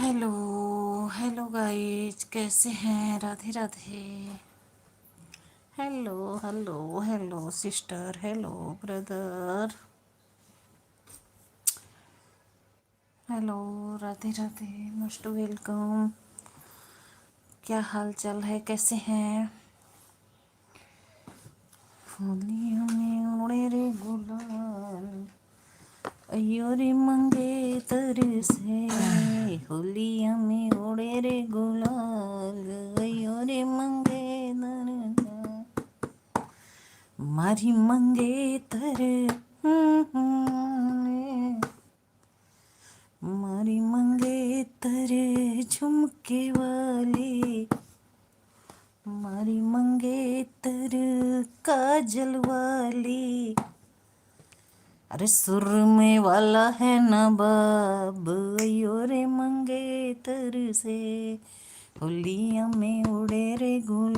Hello hello guys, कैसे हैं? Radhe Radhe. Hello hello hello sister, hello brother, hello, Radhe Radhe, most welcome. क्या हाल चाल है, कैसे हैं? होलियों में उड़े रे गुलाल, अयो रे मंगेतर से। होलिया में उड़े रे गुलाल, अयो रे मंगेतर से। मारी मंगेतर, मारी मंगेतर झुमके वाली, मारी मंगेतर काजल वाली। अरे सुरमे वाला है नवाब, यो रे मंगेतर से। होलिया में उड़े रे गुलाल।